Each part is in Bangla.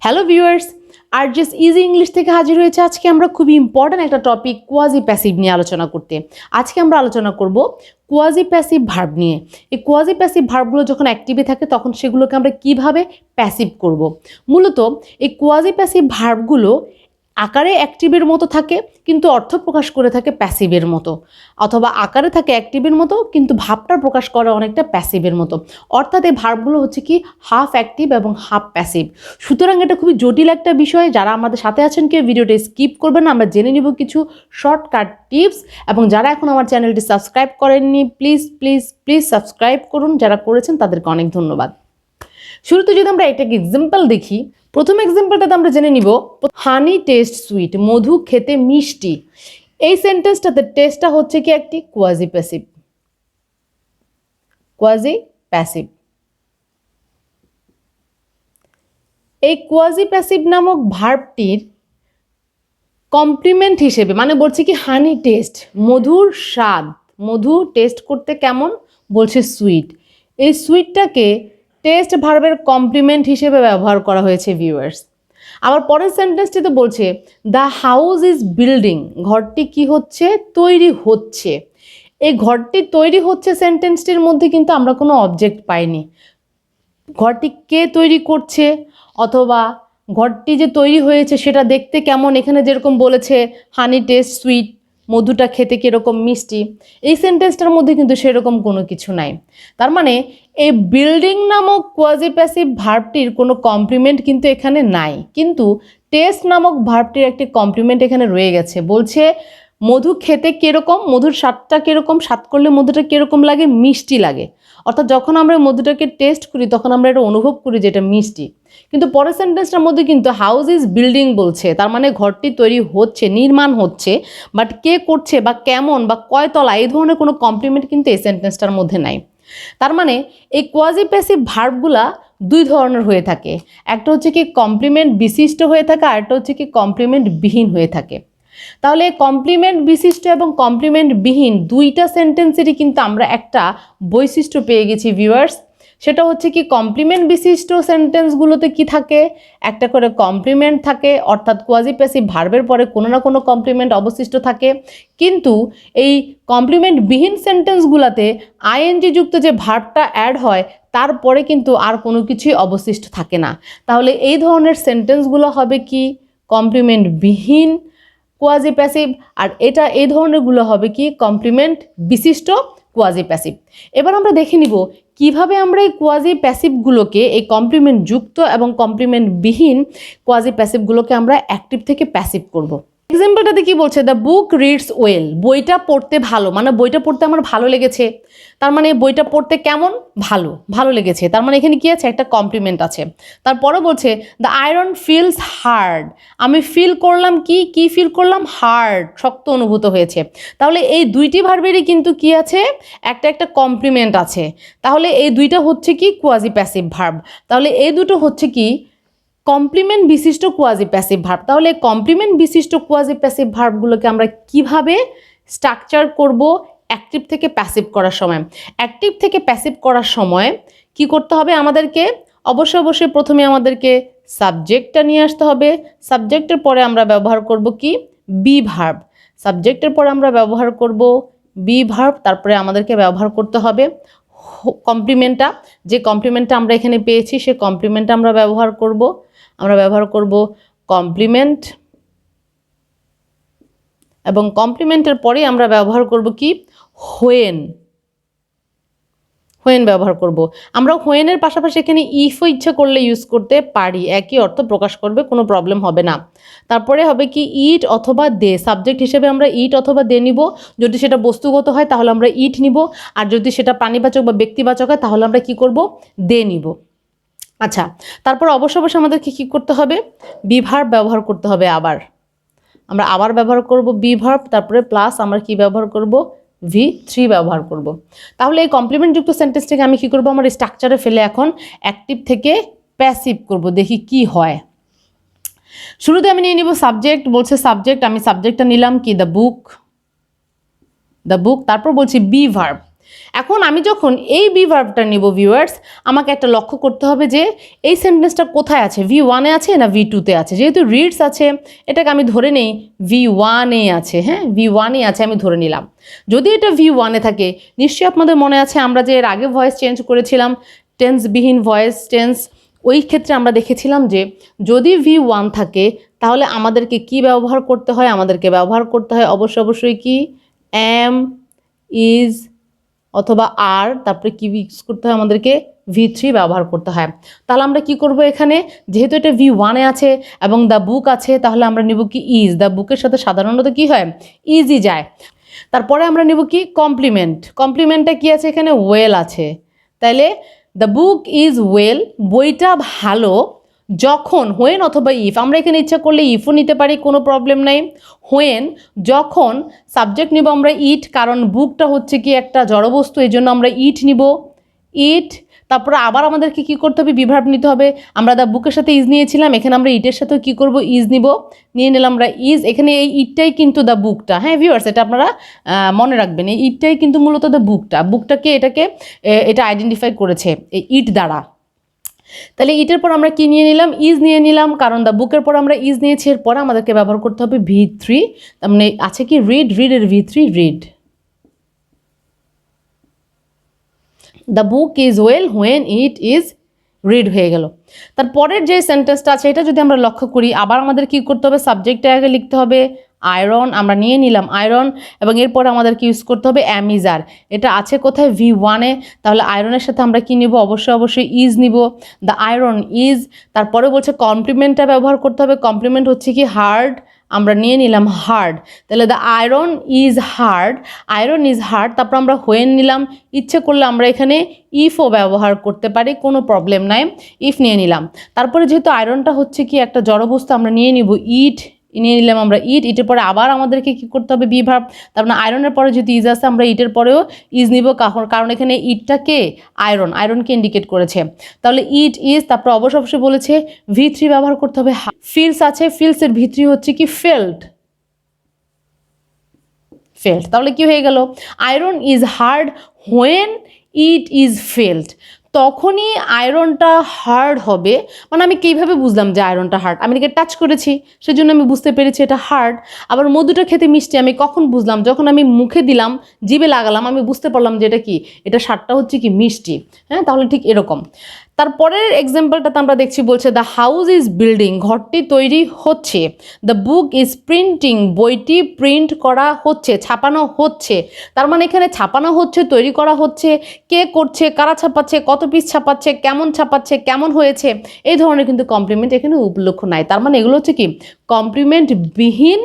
হ্যালো ভিউয়ার্স, আর জাস্ট ইজি ইংলিশ থেকে হাজির হয়েছে আজকে আমরা খুবই ইম্পর্ট্যান্ট একটা টপিক কোয়াজি প্যাসিভ নিয়ে আলোচনা করতে। আজকে আমরা আলোচনা করব কোয়াজি প্যাসিভ ভার্ব নিয়ে। এই কোয়াজি প্যাসিভ ভার্বগুলো যখন অ্যাক্টিভে থাকে তখন সেগুলোকে আমরা কিভাবে প্যাসিভ করব। মূলত এই কোয়াজি প্যাসিভ ভার্বগুলো আকারে অ্যাক্টিভের মতো থাকে কিন্তু অর্থ প্রকাশ করে থাকে প্যাসিভের মতো, অথবা আকারে থাকে অ্যাক্টিভের মতো কিন্তু ভাবটা প্রকাশ করে অনেকটা প্যাসিভের মতো। অর্থাৎ এই ভার্বগুলো হচ্ছে কি হাফ অ্যাক্টিভ এবং হাফ প্যাসিভ। সুতরাং এটা খুবই জটিল একটা বিষয়। যারা আমাদের সাথে আছেন কেউ ভিডিওটা স্কিপ করবেন না, আমরা জেনে নিব কিছু শর্টকাট টিপস। এবং যারা এখন আমার চ্যানেলটি সাবস্ক্রাইব করেননি প্লিজ প্লিজ প্লিজ সাবস্ক্রাইব করুন, যারা করেছেন তাদেরকে অনেক ধন্যবাদ। শুরুতে যদি আমরা এটাকে এক্সাম্পল দেখি, প্রথম এক্সাম্পলটাতে আমরা জেনে নিব হানি টেস্ট সুইট, মধু খেতে মিষ্টি। এই সেন্টেন্সটাতে টেস্টটা হচ্ছে কি একটি কোয়াজি প্যাসিভ। Quasi passive. এই কোয়াজি প্যাসিভ নামক ভার্বটির কমপ্লিমেন্ট হিসেবে, মানে বলছে কি হানি টেস্ট, মধুর স্বাদ, মধু টেস্ট করতে কেমন, বলছে সুইট। এই সুইটটাকে টেস্ট ভার্বের কমপ্লিমেন্ট হিসেবে ব্যবহার করা হয়েছে ভিউয়ার্স। আবার পরের সেন্টেন্সটিতে বলছে দ্য হাউস ইজ বিল্ডিং, ঘরটি কি হচ্ছে, তৈরি হচ্ছে। এই ঘরটি তৈরি হচ্ছে সেন্টেন্সটির মধ্যে কিন্তু আমরা কোনো অবজেক্ট পাইনি। ঘরটি কে তৈরি করছে অথবা ঘরটি যে তৈরি হয়েছে সেটা দেখতে কেমন, এখানে যেরকম বলেছে হানি টেস্ট সুইট, মধুটা খেতে কীরকম মিষ্টি, এই সেন্টেন্সটার মধ্যে কিন্তু সেরকম কোনো কিছু নাই। তার মানে এই বিল্ডিং নামক কোয়াজি প্যাসিভ ভার্বটির কোনো কমপ্লিমেন্ট কিন্তু এখানে নাই, কিন্তু টেস্ট নামক ভার্বটির একটি কমপ্লিমেন্ট এখানে রয়ে গেছে। বলছে মধু খেতে কীরকম, মধুর স্বাদটা কীরকম, স্বাদ করলে মধুটা কীরকম লাগে, মিষ্টি লাগে। অর্থাৎ যখন আমরা মধুটাকে টেস্ট করি তখন আমরা এটা অনুভব করি যে এটা মিষ্টি। কিন্তু পরের সেন্টেন্সটার মধ্যে কিন্তু হাউস ইজ বিল্ডিং বলছে, তার মানে ঘরটি তৈরি হচ্ছে, নির্মাণ হচ্ছে, বাট কে করছে বা কেমন বা কয়তলা এই ধরনের কোনো কমপ্লিমেন্ট কিন্তু এই সেন্টেন্সটার মধ্যে নাই। তার মানে এই কোয়াজি প্যাসিভ ভার্বগুলা দুই ধরনের হয়ে থাকে। একটা হচ্ছে কি কমপ্লিমেন্ট বিশিষ্ট হয়ে থাকে, আর একটা হচ্ছে কি কমপ্লিমেন্ট বিহীন হয়ে থাকে। তাহলে কমপ্লিমেন্ট বিশিষ্ট এবং কমপ্লিমেন্ট বিহীন দুইটা সেন্টেন্সেরই কিন্তু আমরা একটা বৈশিষ্ট্য পেয়ে গেছি ভিউয়ার্স। সেটা হচ্ছে কি কমপ্লিমেন্ট বিশিষ্ট সেন্টেন্সগুলোতে কি থাকে, একটা করে কমপ্লিমেন্ট থাকে, অর্থাৎ কোয়াজি প্যাসিভ ভার্বের পরে কোনো না কোনো কমপ্লিমেন্ট অবশিষ্ট থাকে। কিন্তু এই কমপ্লিমেন্ট বিহীন সেন্টেন্সগুলোতে আইএনজি যুক্ত যে ভার্বটা অ্যাড হয় তারপরে কিন্তু আর কোনো কিছুই অবশিষ্ট থাকে না। তাহলে এই ধরনের সেন্টেন্সগুলো হবে কি কমপ্লিমেন্ট বিহীন কোয়াজি প্যাসিভ, আর এটা এই ধরনেরগুলো হবে কি কমপ্লিমেন্ট বিশিষ্ট কোয়াজি প্যাসিভ। এবার আমরা দেখে নিব কিভাবে আমরা এই কোয়াজি প্যাসিভগুলোকে, এই কমপ্লিমেন্ট যুক্ত এবং কমপ্লিমেন্ট বিহীন কোয়াজি প্যাসিভগুলোকে আমরা অ্যাক্টিভ থেকে প্যাসিভ করব। এক্সাম্পলটাতে কি বলছে, দ্য বুক রিডস ওয়েল, বইটা পড়তে ভালো, মানে বইটা পড়তে আমার ভালো লেগেছে। তার মানে বইটা পড়তে কেমন, ভালো, ভালো লেগেছে। তার মানে এখানে কি আছে, একটা কমপ্লিমেন্ট আছে। তারপরে বলছে দ্য আয়রন ফিলস হার্ড, আমি ফিল করলাম কি, কি ফিল করলাম, হার্ড, শক্ত অনুভূত হয়েছে। তাহলে এই দুইটি ভার্বেরই কিন্তু কি আছে, একটা একটা কমপ্লিমেন্ট আছে। তাহলে এই দুইটা হচ্ছে কি কোয়াজি প্যাসিভ ভার্ব। তাহলে এই দুটো হচ্ছে কি কমপ্লিমেন্ট বিশিষ্ট কোয়াজি প্যাসিভ ভার্ব। তাহলে কমপ্লিমেন্ট বিশিষ্ট কোয়াজি প্যাসিভ ভার্বগুলোকে আমরা কিভাবে স্ট্রাকচার করব অ্যাক্টিভ থেকে প্যাসিভ করার সময়। অ্যাক্টিভ থেকে প্যাসিভ করার সময় কি করতে হবে আমাদেরকে, অবশ্যই প্রথমে আমাদেরকে সাবজেক্টটা নিয়ে আসতে হবে। সাবজেক্টের পরে আমরা ব্যবহার করব কি বি ভার্ব, সাবজেক্টের পরে আমরা ব্যবহার করব বি ভার্ব, তারপরে আমাদেরকে ব্যবহার করতে হবে কমপ্লিমেন্টটা। যে কমপ্লিমেন্টটা আমরা এখানে পেয়েছি সে কমপ্লিমেন্টটা আমরা ব্যবহার করব কমপ্লিমেন্ট, এবং কমপ্লিমেন্টের পরে আমরা ব্যবহার করব কি হোয়েন, হোয়েন ব্যবহার করব। আমরা হোয়েনের পাশাপাশি এখানে ইফও ইচ্ছা করলে ইউজ করতে পারি, একই অর্থ প্রকাশ করবে, কোনো প্রবলেম হবে না। তারপরে হবে কি ইট অথবা দে, সাবজেক্ট হিসেবে আমরা ইট অথবা দে নিব। যদি সেটা বস্তুগত হয় তাহলে আমরা ইট নিব, আর যদি সেটা প্রাণীবাচক বা ব্যক্তিবাচক হয় তাহলে আমরা কি করব, দে নিব। আচ্ছা, তারপর অবশ্যই আমাদেরকে কী করতে হবে, বি ভার্ব ব্যবহার করতে হবে। আমরা আবার ব্যবহার করব বি ভার্ব, তারপরে প্লাস আমরা কি ব্যবহার করব, V3 ব্যবহার করব। তাহলে এই কমপ্লিমেন্টযুক্ত সেন্টেন্সটাকে আমি কি করব, আমার স্ট্রাকচারে ফেলে এখন অ্যাক্টিভ থেকে প্যাসিভ করব, দেখি কি হয়। শুরুতে আমি নিয়ে নিব সাবজেক্ট, বলছে সাবজেক্ট, আমি সাবজেক্টটা নিলাম কি দ্য বুক, তারপর বলছি বি ভার্ব। এখন আমি যখন এই বি ভার্বটা নিব ভিউয়ার্স, আমাকে একটা লক্ষ্য করতে হবে যে এই সেন্টেন্সটা কোথায় আছে, V1-এ আছে না V2-তে আছে। যেহেতু রিডস আছে, এটাকে আমি ধরে নেই V1-এ আছে। হ্যাঁ, V1-এ আছে আমি ধরে নিলাম। যদি এটা V1-এ থাকে, নিশ্চয়ই আপনাদের মনে আছে আমরা যে এর আগে ভয়েস চেঞ্জ করেছিলাম, টেন্সবিহীন ভয়েস টেন্স, ওই ক্ষেত্রে আমরা দেখেছিলাম যে যদি V1 থাকে তাহলে আমাদেরকে কি ব্যবহার করতে হয়, আমাদেরকে ব্যবহার করতে হয় অবশ্যই কি am, is অথবা আর, তারপরে কি ইউজ করতে হয়, আমাদেরকে V3 ব্যবহার করতে হয়। তাহলে আমরা কি করব এখানে, যেহেতু এটা V1-এ আছে এবং দ্য বুক আছে, তাহলে আমরা নেব কি ইজ। দ্য বুকের সাথে সাধারণত কি হয়, ইজই যায়। তারপরে আমরা নেব কি কমপ্লিমেন্ট। কমপ্লিমেন্টটা কি আছে এখানে, ওয়েল আছে। তাহলে দ্য বুক ইজ ওয়েল, বইটা ভালো যখন, হোয়েন অথবা ইফ, আমরা এখানে ইচ্ছা করলে ইফও নিতে পারি, কোনো প্রবলেম নাই। হোয়েন, যখন, সাবজেক্ট নিব আমরা ইট, কারণ বুকটা হচ্ছে কি একটা জড়বস্তু, এই জন্য আমরা ইট নিব, ইট। তারপরে আবার আমাদেরকে কি করতে হবে, বিভার্ব নিতে হবে। আমরা দ্য বুকের সাথে ইজ নিয়েছিলাম, এখানে আমরা ইটের সাথেও কি করব, ইজ নিব, নিয়ে নিলাম আমরা ইজ। এখানে এই ইটটাই কিন্তু দ্য বুকটা। হ্যাঁ ভিউয়ার্স, এটা আপনারা মনে রাখবেন, এই ইটটাই কিন্তু মূলত দ্য বুকটা। বুকটাকে এটা আইডেন্টিফাই করেছে এই ইট দ্বারা। তাহলে ইটের পর আমরা কি নিয়ে নিলাম, ইজ নিয়ে নিলাম, কারণ দ্য বুকের পর আমরা ইজ নিয়েছি। এরপর আমাদেরকে ব্যবহার করতে হবে V3, তার মানে আছে কি রিড, রিডের V3 read. The book is well when it is read হয়ে গেল। তারপরের যে সেন্টেন্সটা আছে এটা যদি আমরা লক্ষ্য করি, আবার আমাদের কি করতে হবে, সাবজেক্টে আগে লিখতে হবে আয়রন, আমরা নিয়ে নিলাম আয়রন, এবং এরপর আমাদেরকে ইউজ করতে হবে অ্যামিজার। এটা আছে কোথায়, V1-এ। তাহলে আয়রনের সাথে আমরা কি নিব, অবশ্যই ইজ নিব, দ্য আয়রন ইজ। তারপরে বলছে কমপ্লিমেন্টটা ব্যবহার করতে হবে। কমপ্লিমেন্ট হচ্ছে কি হার্ড, আমরা নিয়ে নিলাম হার্ড। তাহলে the iron is hard, iron is hard. তারপর আমরা হোয়েন নিলাম, ইচ্ছে করলে আমরা এখানে ইফও ব্যবহার করতে পারি, কোনো প্রবলেম নাই, ইফ নিয়ে নিলাম। তারপরে যেহেতু আয়রনটা হচ্ছে কি একটা জড়বস্তু, আমরা নিয়ে নিব ইট, নিয়ে নিলাম আমরা ইট। ইটের পরে আবার আমাদেরকে কি করতে হবে, বি ভার্ব। তারপর আয়রনের পরে যদি ইজ আসে, আমরা ইটের পরেও ইজ নিব, কারণ এখানে ইটটাকে আয়রনকে ইন্ডিকেট করেছে। তাহলে ইট ইজ, তারপর অবশ্যই বলেছে V3 ব্যবহার করতে হবে। ফিলস আছে, ফিলসের V3 হচ্ছে কি ফেল্ট। তাহলে কি হয়ে গেল, iron is hard when it is felt. তখনই আয়রনটা হার্ড হবে। মানে আমি কীভাবে বুঝলাম যে আয়রনটা হার্ড, আমি এটাকে টাচ করেছি, সেজন্য আমি বুঝতে পেরেছি এটা হার্ড। আবার মধুটা খেতে মিষ্টি, আমি কখন বুঝলাম, যখন আমি মুখে দিলাম, জিভে লাগালাম, আমি বুঝতে পারলাম যে এটা কি, এটা স্বাদটা হচ্ছে কি মিষ্টি। হ্যাঁ, তাহলে ঠিক এরকম। তারপরের এক্সাম্পলটাতে আমরা দেখছি, বলছে দ্য হাউস ইজ বিল্ডিং, ঘরটি তৈরি হচ্ছে। দ্য বুক ইজ প্রিন্টিং, বইটি প্রিন্ট করা হচ্ছে, ছাপানো হচ্ছে। তার মানে এখানে ছাপানো হচ্ছে, তৈরি করা হচ্ছে, কে করছে, কারা ছাপাচ্ছে, কত পিস ছাপাচ্ছে, কেমন কেমন হয়েছে, এই ধরনের কিন্তু কমপ্লিমেন্ট এখানে উল্লেখ নাই। তার মানে এগুলো হচ্ছে কি কমপ্লিমেন্ট বিহীন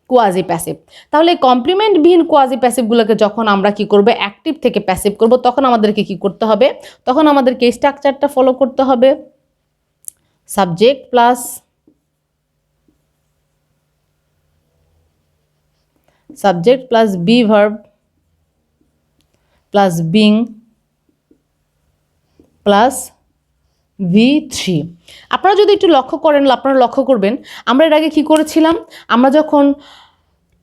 কোয়াজি প্যাসিভ। তাহলে কমপ্লিমেন্ট বিহীন কোয়াজি প্যাসিভগুলোকে যখন আমরা কি করব, অ্যাক্টিভ থেকে প্যাসিভ করব, তখন আমাদেরকে কি করতে হবে, তখন আমাদেরকে এই স্ট্রাকচারটা ফলো করতে হবে, subject plus be verb plus being plus V3। আপনারা যদি একটু লক্ষ্য করেন, আপনারা লক্ষ্য করবেন আমরা এর আগে কী করেছিলাম, আমরা যখন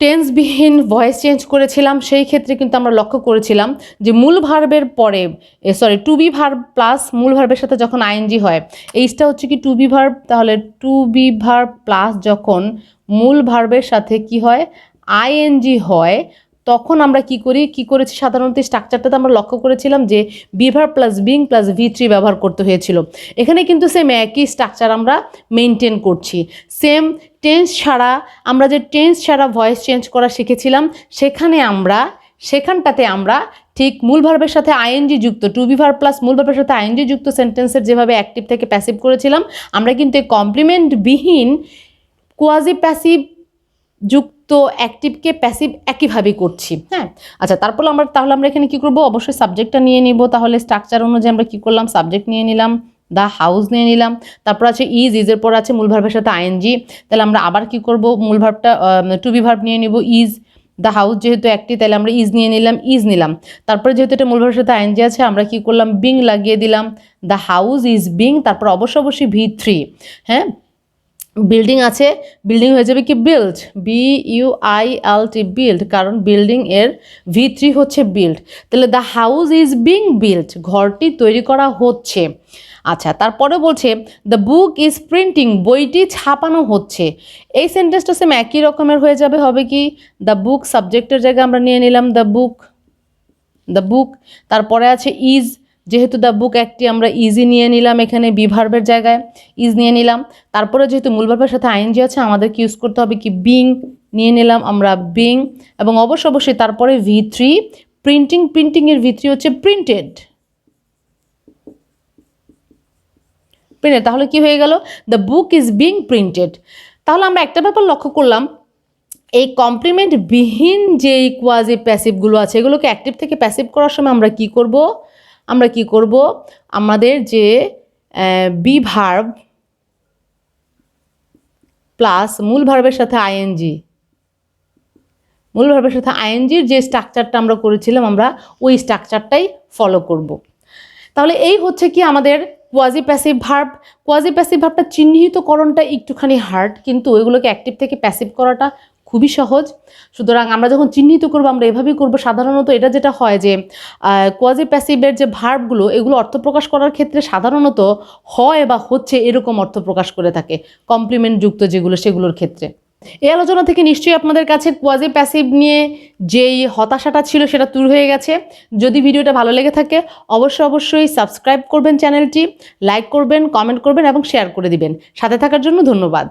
টেন্সবিহীন ভয়েস চেঞ্জ করেছিলাম সেই ক্ষেত্রে কিন্তু আমরা লক্ষ্য করেছিলাম যে মূল ভার্বের পরে টু বি ভার্ব প্লাস মূল ভার্বের সাথে যখন আইএনজি হয়, এইটা হচ্ছে কি টু বি ভার্ব। তাহলে টু বি ভার্ব প্লাস যখন মূল ভার্বের সাথে কি হয়, আইএনজি হয়, তখন আমরা কি করেছি সাধারণত স্ট্রাকচারটাতে আমরা লক্ষ্য করেছিলাম যে be verb plus being plus V3 ব্যবহার করতে হয়েছিল। এখানে কিন্তু সেম একই স্ট্রাকচার আমরা মেনটেন করছি। সেম টেন্স ছাড়া আমরা যে টেন্স ছাড়া ভয়েস চেঞ্জ করা শিখেছিলাম, সেখানটাতে আমরা ঠিক মূল ভার্বের সাথে আইএনজি যুক্ত টু বি ভার্ব প্লাস মূল ভার্বের সাথে আইএনজি যুক্ত সেন্টেন্সের যেভাবে অ্যাক্টিভ থেকে প্যাসিভ করেছিলাম, আমরা কিন্তু এই কমপ্লিমেন্ট বিহীন কোয়াজি প্যাসিভ যুক্ত অ্যাক্টিভকে প্যাসিভ একইভাবেই করছি। হ্যাঁ, আচ্ছা, তাহলে আমরা এখানে কি করব, অবশ্যই সাবজেক্টটা নিয়ে নিব। তাহলে স্ট্রাকচার অনুযায়ী আমরা কি করলাম, সাবজেক্ট নিয়ে নিলাম, দ্য হাউস নিয়ে নিলাম, তারপর আছে ইজের পর আছে মূল ভার্বের সাথে আইএনজি। তাহলে আমরা আবার কি করব, মূল ভার্বটা টু বি ভার্ব নিয়ে নিব ইজ, দ্য হাউস যেহেতু একটি তাহলে আমরা ইজ নিলাম। তারপরে যেহেতু এটা মূল ভার্বের সাথে আইএনজি আছে, আমরা কি করলাম, বিং লাগিয়ে দিলাম, দ্য হাউস ইজ বিং, তারপর অবশ্যই V3। হ্যাঁ, বিল্ডিং আছে, বিল্ডিং হয়ে যাবে কি বিল্ড, BUILD বিল্ড, কারণ বিল্ডিং এর V3 হচ্ছে বিল্ড। তাহলে the house is being build, ঘরটি তৈরি করা হচ্ছে। আচ্ছা, তারপরে বলছে দ্য বুক ইজ প্রিন্টিং, বইটি ছাপানো হচ্ছে। এই সেন্টেন্সটা সেম একই রকমের হয়ে যাবে, হবে কি দ্য বুক সাবজেক্টের জায়গায় আমরা নিয়ে নিলাম দ্য বুক, তারপরে আছে ইজ, যেহেতু দ্য বুক একটি আমরা ইজি নিয়ে নিলাম এখানে বি ভার্বের জায়গায় ইজ নিয়ে নিলাম। তারপরে যেহেতু মূল ভার্বের সাথে আইএনজি আছে আমাদেরকে ইউজ করতে হবে কি বিং, নিয়ে নিলাম আমরা বিং, এবং অবশ্যই তারপরে V3 প্রিন্টিং, প্রিন্টিংয়ের V3 হচ্ছে প্রিন্টেড। তাহলে কি হয়ে গেল, the book is being printed. তাহলে আমরা একটা ব্যাপার লক্ষ্য করলাম, এই কমপ্লিমেন্ট বিহীন যেই কোয়াজি প্যাসিভগুলো আছে এগুলোকে অ্যাক্টিভ থেকে প্যাসিভ করার সময় আমরা কি করব, আমাদের যে বি ভার্ব প্লাস মূল ভার্বের সাথে আইএনজির যে স্ট্রাকচারটা আমরা করেছিলাম আমরা ওই স্ট্রাকচারটাই ফলো করব। তাহলে এই হচ্ছে কি আমাদের quasi passive verb. Quasi passive ভার্বটা চিহ্নিতকরণটা একটুখানি হার্ড, কিন্তু ওইগুলোকে অ্যাক্টিভ থেকে প্যাসিভ করাটা খুবই সহজ। সুতরাং আমরা যখন চিহ্নিত করবো আমরা এভাবেই করবো। সাধারণত এটা যেটা হয় যে কোয়াজি প্যাসিভের যে ভার্বগুলো এগুলো অর্থ প্রকাশ করার ক্ষেত্রে সাধারণত হয় বা হচ্ছে এরকম অর্থ প্রকাশ করে থাকে, কমপ্লিমেন্ট যুক্ত যেগুলো সেগুলোর ক্ষেত্রে। এই আলোচনা থেকে নিশ্চয়ই আপনাদের কাছে কোয়াজি প্যাসিভ নিয়ে যেই হতাশাটা ছিল সেটা দূর হয়ে গেছে। যদি ভিডিওটা ভালো লেগে থাকে অবশ্যই সাবস্ক্রাইব করবেন চ্যানেলটি, লাইক করবেন, কমেন্ট করবেন এবং শেয়ার করে দিবেন। সাথে থাকার জন্য ধন্যবাদ।